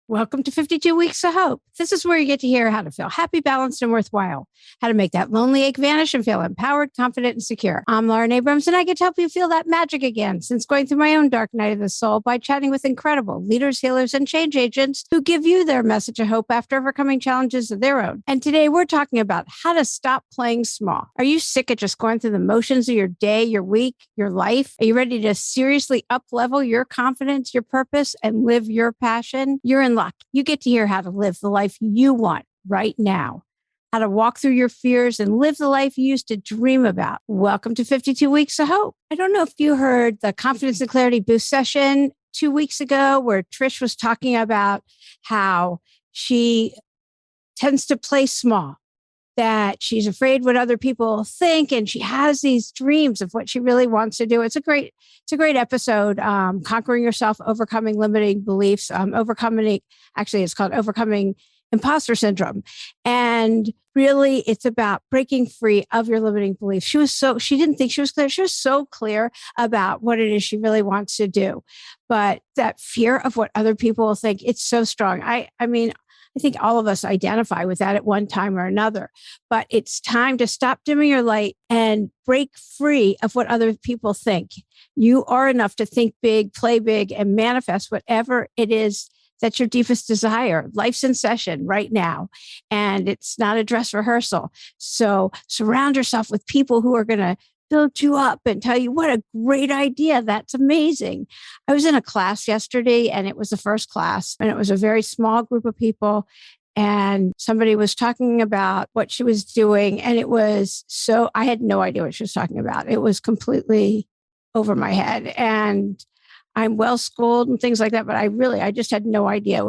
Welcome to 52 Weeks of Hope. This is where you get to hear how to feel happy, balanced, and worthwhile, how to make that lonely ache vanish and feel empowered, confident, and secure. I'm Lauren Abrams, and I get to help you feel that magic again since going through my own dark night of the soul by chatting with incredible leaders, healers, and change agents who give you their message of hope after overcoming challenges of their own. And today we're talking about how to stop playing small. Are you sick of just going through the motions of your day, your week, your life? Are you ready to seriously up-level your confidence, your purpose, and live your passion? You're in luck. You get to hear how to live the life you want right now, how to walk through your fears and live the life you used to dream about. Welcome to 52 Weeks of Hope. I don't know if you heard the Confidence and Clarity Boost session 2 weeks ago where Trish was talking about how she tends to play small, that she's afraid what other people think, and she has these dreams of what she really wants to do. It's a great episode. Conquering Yourself, Overcoming Limiting Beliefs, it's called Overcoming Imposter Syndrome. And really it's about breaking free of your limiting beliefs. She didn't think she was clear. She was so clear about what it is she really wants to do. But that fear of what other people will think, it's so strong. I think all of us identify with that at one time or another, but it's time to stop dimming your light and break free of what other people think. You are enough to think big, play big, and manifest whatever it is that's your deepest desire. Life's in session right now, and it's not a dress rehearsal. So surround yourself with people who are going to build you up and tell you what a great idea. That's amazing. I was in a class yesterday, and it was the first class, and it was a very small group of people. And somebody was talking about what she was doing. And I had no idea what she was talking about. It was completely over my head. And I'm well schooled and things like that, but I just had no idea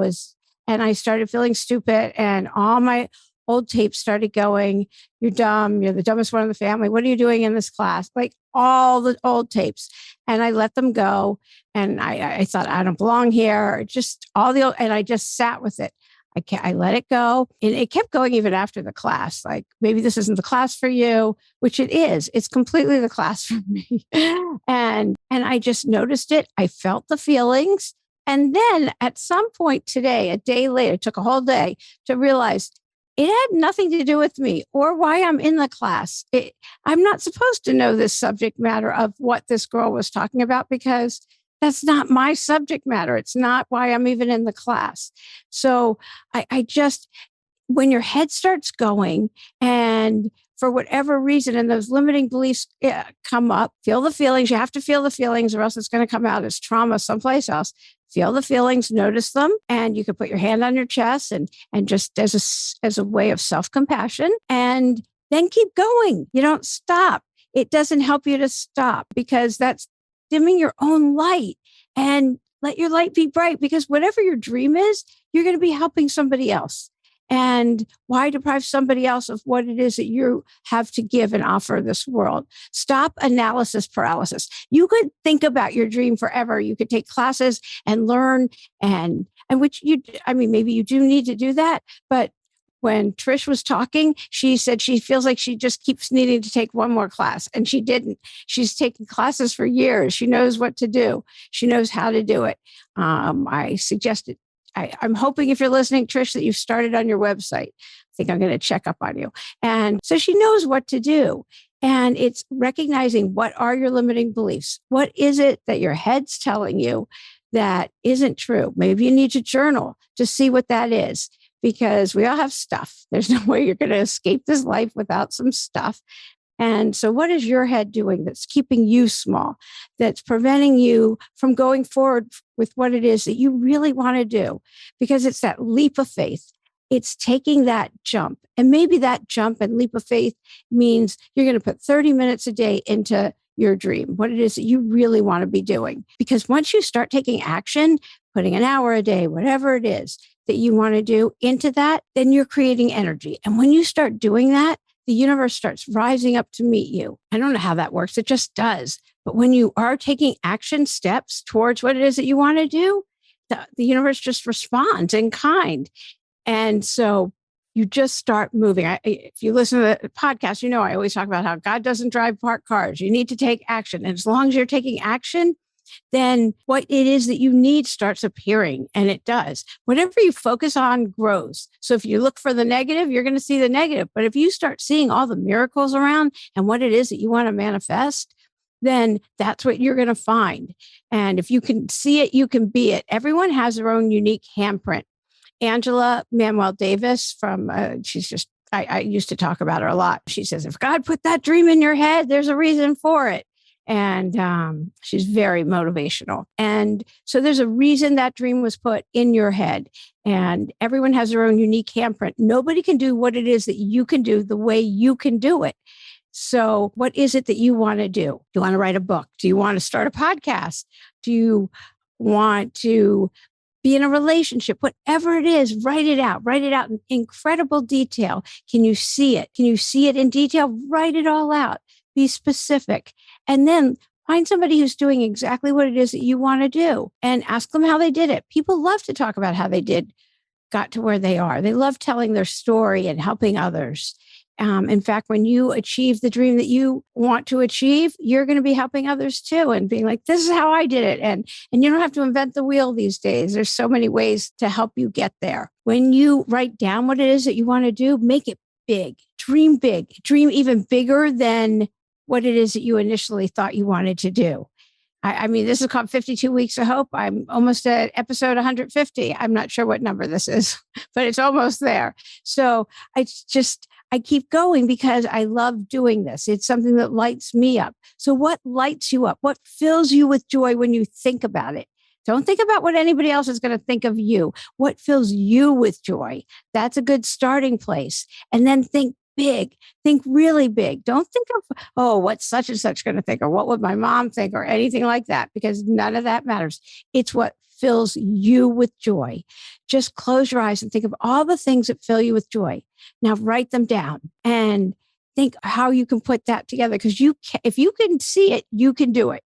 and I started feeling stupid, and all my old tapes started going. You're dumb. You're the dumbest one in the family. What are you doing in this class? Like all the old tapes. And I let them go. And I thought, I don't belong here. Just all the old, and I just sat with it. I let it go. And it kept going even after the class. Like, maybe this isn't the class for you, which it is. It's completely the class for me. And I just noticed it. I felt the feelings. And then at some point today, a day later, it took a whole day to realize it had nothing to do with me or why I'm in the class. I'm not supposed to know this subject matter of what this girl was talking about, because that's not my subject matter. It's not why I'm even in the class. So when your head starts going, and for whatever reason, and those limiting beliefs come up, feel the feelings. You have to feel the feelings, or else it's going to come out as trauma someplace else. Feel the feelings, notice them, and you can put your hand on your chest and just as a way of self-compassion, and then keep going. You don't stop. It doesn't help you to stop, because that's dimming your own light. And let your light be bright, because whatever your dream is, you're going to be helping somebody else. And why deprive somebody else of what it is that you have to give and offer this world? Stop analysis paralysis. You could think about your dream forever. You could take classes and learn, and maybe you do need to do that. But when Trish was talking, she said she feels like she just keeps needing to take one more class, and she didn't. She's taken classes for years. She knows what to do. She knows how to do it. I suggested, I'm hoping, if you're listening, Trish, that you've started on your website. I think I'm going to check up on you. And so she knows what to do. And it's recognizing, what are your limiting beliefs? What is it that your head's telling you that isn't true? Maybe you need to journal to see what that is, because we all have stuff. There's no way you're going to escape this life without some stuff. And so what is your head doing that's keeping you small, that's preventing you from going forward with what it is that you really want to do? Because it's that leap of faith. It's taking that jump. And maybe that jump and leap of faith means you're going to put 30 minutes a day into your dream, what it is that you really want to be doing. Because once you start taking action, putting an hour a day, whatever it is that you want to do into that, then you're creating energy. And when you start doing that, the universe starts rising up to meet you. I don't know how that works. It just does. But when you are taking action steps towards what it is that you want to do, the universe just responds in kind. And so you just start moving. If you listen to the podcast, I always talk about how God doesn't drive parked cars. You need to take action. And as long as you're taking action, then what it is that you need starts appearing, and it does. Whatever you focus on grows. So if you look for the negative, you're going to see the negative. But if you start seeing all the miracles around and what it is that you want to manifest, then that's what you're going to find. And if you can see it, you can be it. Everyone has their own unique handprint. Angela Manuel Davis she's just, I used to talk about her a lot. She says, if God put that dream in your head, there's a reason for it. And she's very motivational. And so there's a reason that dream was put in your head. And everyone has their own unique handprint. Nobody can do what it is that you can do the way you can do it. So what is it that you want to do? Do you want to write a book? Do you want to start a podcast? Do you want to be in a relationship? Whatever it is, write it out in incredible detail. Can you see it? Can you see it in detail? Write it all out. Be specific. And then find somebody who's doing exactly what it is that you want to do and ask them how they did it. People love to talk about how they got to where they are. They love telling their story and helping others. In fact, when you achieve the dream that you want to achieve, you're going to be helping others too and being like, this is how I did it. And you don't have to invent the wheel these days. There's so many ways to help you get there. When you write down what it is that you want to do, make it big, dream even bigger than what it is that you initially thought you wanted to do. I mean, this is called 52 Weeks of Hope. I'm almost at episode 150. I'm not sure what number this is, but it's almost there. So I keep going because I love doing this. It's something that lights me up. So what lights you up? What fills you with joy when you think about it? Don't think about what anybody else is going to think of you. What fills you with joy? That's a good starting place. And then think big. Think really big. Don't think of, what's such and such going to think, or what would my mom think, or anything like that, because none of that matters. It's what fills you with joy. Just close your eyes and think of all the things that fill you with joy. Now write them down and think how you can put that together. Because if you can see it, you can do it.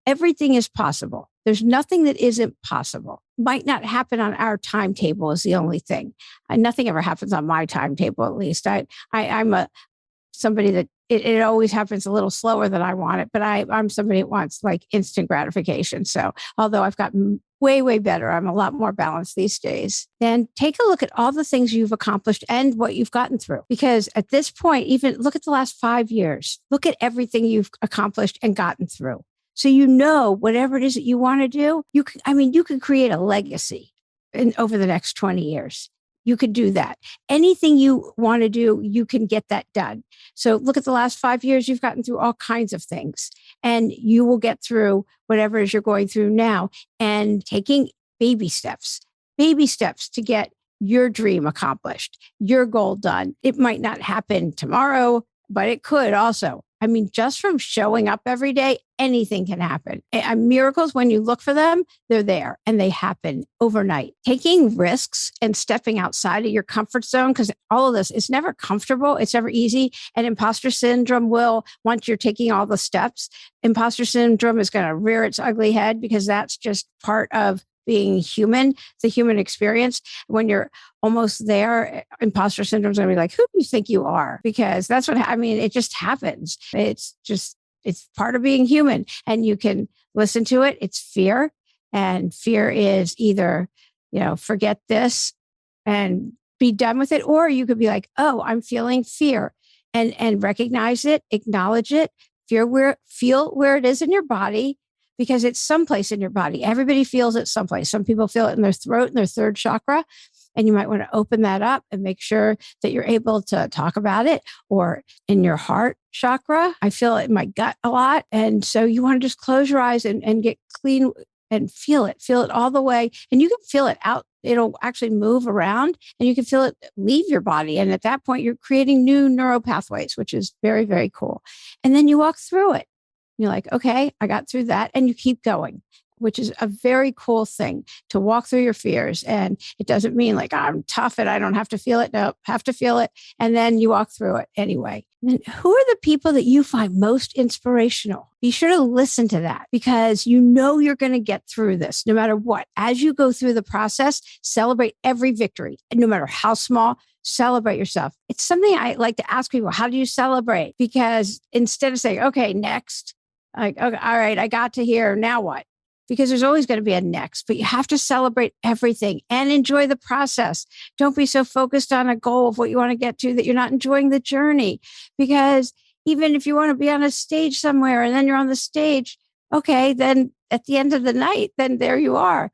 Everything is possible. There's nothing that isn't possible. Might not happen on our timetable is the only thing. Nothing ever happens on my timetable, at least. I'm somebody that it always happens a little slower than I want it, but I'm somebody that wants like instant gratification. So although I've gotten way, way better, I'm a lot more balanced these days. Then take a look at all the things you've accomplished and what you've gotten through. Because at this point, even look at the last 5 years, look at everything you've accomplished and gotten through. So you know, whatever it is that you want to do, you can create a legacy over the next 20 years. You could do that. Anything you want to do, you can get that done. So look at the last 5 years, you've gotten through all kinds of things, and you will get through whatever it is you're going through now, and taking baby steps to get your dream accomplished, your goal done. It might not happen tomorrow, but it could also. I mean, just from showing up every day, anything can happen. Miracles, when you look for them, they're there and they happen overnight. Taking risks and stepping outside of your comfort zone, because all of this is never comfortable. It's never easy. And imposter syndrome once you're taking all the steps, imposter syndrome is going to rear its ugly head, because that's just part of being human, the human experience. When you're almost there, imposter syndrome is going to be like, who do you think you are? Because that's it just happens. It's part of being human, and you can listen to it. It's fear, and fear is either, forget this and be done with it. Or you could be like, oh, I'm feeling fear, and recognize it, acknowledge it, feel where it is in your body, because it's someplace in your body. Everybody feels it someplace. Some people feel it in their throat, in their third chakra. And you might want to open that up and make sure that you're able to talk about it, or in your heart chakra. I feel it in my gut a lot. And so you want to just close your eyes and get clean and feel it all the way. And you can feel it out. It'll actually move around, and you can feel it leave your body. And at that point, you're creating new neural pathways, which is very, very cool. And then you walk through it. You're like, okay, I got through that. And you keep going, which is a very cool thing, to walk through your fears. And it doesn't mean like, I'm tough and I don't have to feel it. No, have to feel it. And then you walk through it anyway. And who are the people that you find most inspirational? Be sure to listen to that, because you're going to get through this no matter what. As you go through the process, celebrate every victory, and no matter how small. Celebrate yourself. It's something I like to ask people, how do you celebrate? Because instead of saying, okay, next, like, okay, all right, I got to here, now what? because there's always going to be a next, but you have to celebrate everything and enjoy the process. Don't be so focused on a goal of what you want to get to that you're not enjoying the journey. Because even if you want to be on a stage somewhere and then you're on the stage, okay, then at the end of the night, then there you are.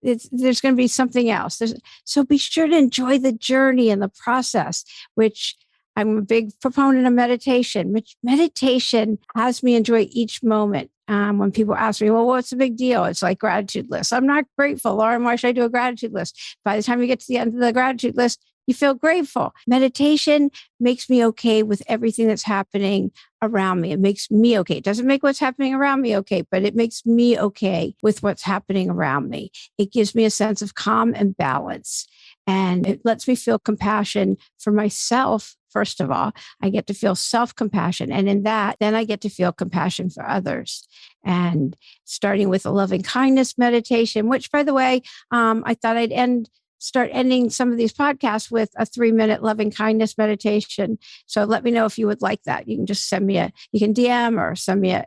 There's going to be something else. So be sure to enjoy the journey and the process, which I'm a big proponent of meditation, which meditation has me enjoy each moment. When people ask me, well, what's the big deal? It's like gratitude list. I'm not grateful, Lauren. Why should I do a gratitude list? By the time you get to the end of the gratitude list, you feel grateful. Meditation makes me okay with everything that's happening around me. It makes me okay. It doesn't make what's happening around me okay, but it makes me okay with what's happening around me. It gives me a sense of calm and balance. And it lets me feel compassion for myself. First of all, I get to feel self-compassion. And in that, then I get to feel compassion for others. And starting with a loving kindness meditation, which, by the way, I thought I'd start ending some of these podcasts with a 3-minute loving kindness meditation. So let me know if you would like that. You can just you can DM or send me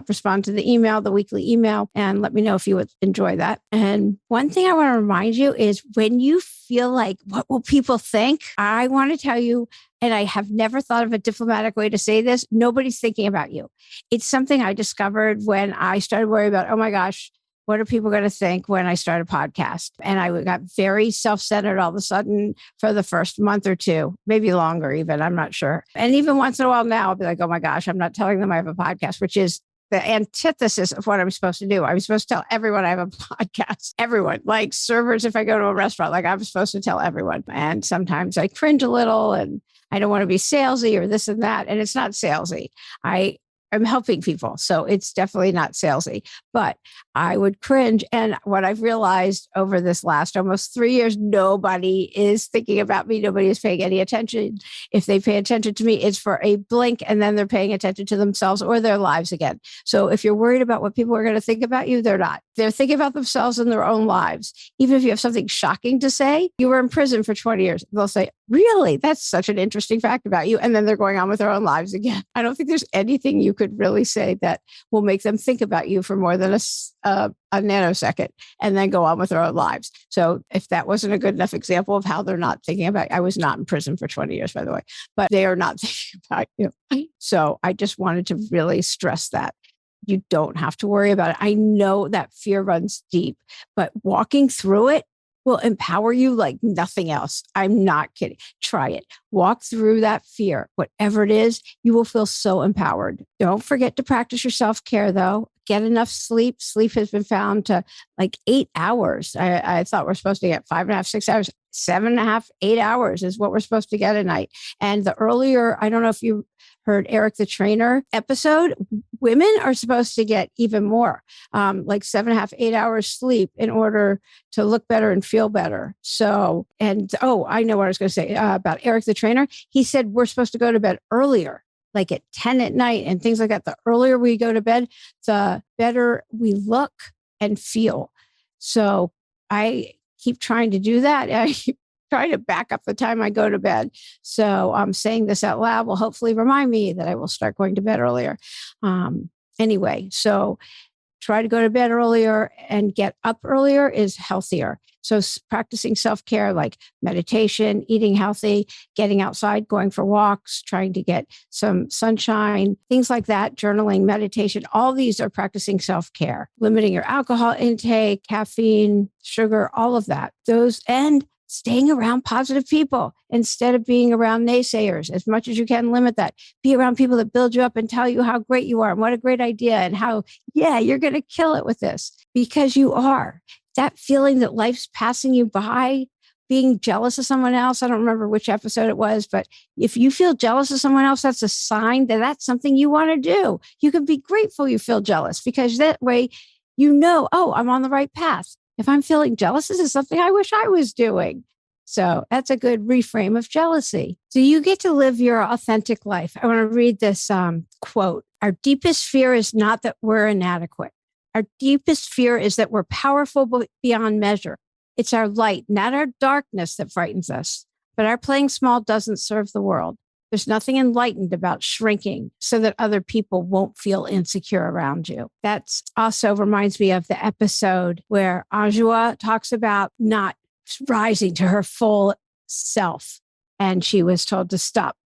respond to the email, the weekly email, and let me know if you would enjoy that. And one thing I want to remind you is when you feel like, what will people think? I want to tell you, and I have never thought of a diplomatic way to say this, nobody's thinking about you. It's something I discovered when I started worrying about, oh my gosh, what are people going to think when I start a podcast? And I got very self-centered all of a sudden for the first month or two, maybe longer even, I'm not sure. And even once in a while now, I'll be like, oh my gosh, I'm not telling them I have a podcast, which is the antithesis of what I'm supposed to do. I'm supposed to tell everyone I have a podcast. Everyone, like servers, if I go to a restaurant, like I'm supposed to tell everyone. And sometimes I cringe a little and I don't want to be salesy or this and that. And it's not salesy. I'm helping people. So it's definitely not salesy, but I would cringe. And what I've realized over this last almost 3 years, nobody is thinking about me. Nobody is paying any attention. If they pay attention to me, it's for a blink and then they're paying attention to themselves or their lives again. So if you're worried about what people are going to think about you, they're not. They're thinking about themselves and their own lives. Even if you have something shocking to say, you were in prison for 20 years. They'll say, really? That's such an interesting fact about you. And then they're going on with their own lives again. I don't think there's anything you could really say that will make them think about you for more than a nanosecond and then go on with their own lives. So if that wasn't a good enough example of how they're not thinking about, I was not in prison for 20 years, by the way, but they are not thinking about you. So I just wanted to really stress that. You don't have to worry about it. I know that fear runs deep, but walking through it will empower you like nothing else. I'm not kidding. Try it. Walk through that fear. Whatever it is, you will feel so empowered. Don't forget to practice your self-care, though. Get enough sleep. Sleep has been found to like 8 hours. I thought we're supposed to get 5.5, 6 hours. 7.5, 8 hours is what we're supposed to get a night. And the earlier, I don't know if you heard Eric the Trainer episode, women are supposed to get even more, like 7.5, 8 hours sleep in order to look better and feel better. So, I know what I was going to say about Eric the Trainer. He said we're supposed to go to bed earlier, like at 10 at night and things like that. The earlier we go to bed, the better we look and feel. So I keep trying to do that. I keep trying to back up the time I go to bed. So I'm saying this out loud will hopefully remind me that I will start going to bed earlier. Anyway, so try to go to bed earlier and get up earlier is healthier. So practicing self-care like meditation, eating healthy, getting outside, going for walks, trying to get some sunshine, things like that, journaling, meditation, all these are practicing self-care, limiting your alcohol intake, caffeine, sugar, all of that. Those and staying around positive people instead of being around naysayers. As much as you can, limit that. Be around people that build you up and tell you how great you are and what a great idea and how, you're going to kill it with this because you are. That feeling that life's passing you by, being jealous of someone else. I don't remember which episode it was, but if you feel jealous of someone else, that's a sign that that's something you want to do. You can be grateful you feel jealous because that way, I'm on the right path. If I'm feeling jealous, this is something I wish I was doing. So that's a good reframe of jealousy. So you get to live your authentic life. I want to read this quote. Our deepest fear is not that we're inadequate. Our deepest fear is that we're powerful beyond measure. It's our light, not our darkness that frightens us. But our playing small doesn't serve the world. There's nothing enlightened about shrinking so that other people won't feel insecure around you. That also reminds me of the episode where Ajua talks about not rising to her full self. And she was told to stop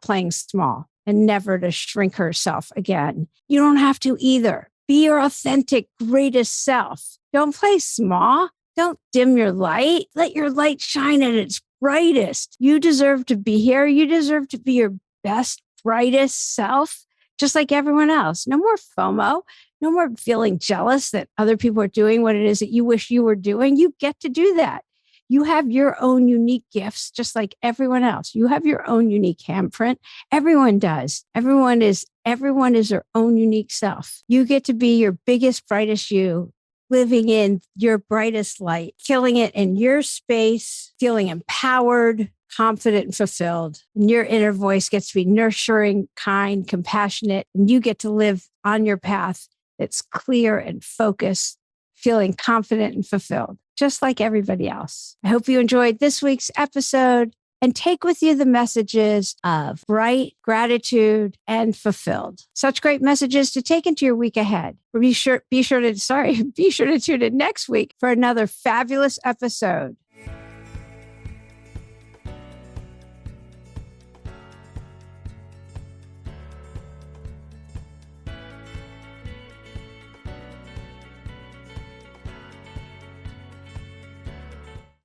playing small and never to shrink herself again. You don't have to either. Be your authentic, greatest self. Don't play small. Don't dim your light. Let your light shine at its brightest. You deserve to be here. You deserve to be your best, brightest self, just like everyone else. No more FOMO. No more feeling jealous that other people are doing what it is that you wish you were doing. You get to do that. You have your own unique gifts, just like everyone else. You have your own unique handprint. Everyone does. Everyone is their own unique self. You get to be your biggest, brightest you, living in your brightest light, killing it in your space, feeling empowered, confident, and fulfilled. And your inner voice gets to be nurturing, kind, compassionate, and you get to live on your path that's clear and focused, feeling confident and fulfilled, just like everybody else. I hope you enjoyed this week's episode and take with you the messages of bright, gratitude, and fulfilled. Such great messages to take into your week ahead. Be sure to tune in next week for another fabulous episode.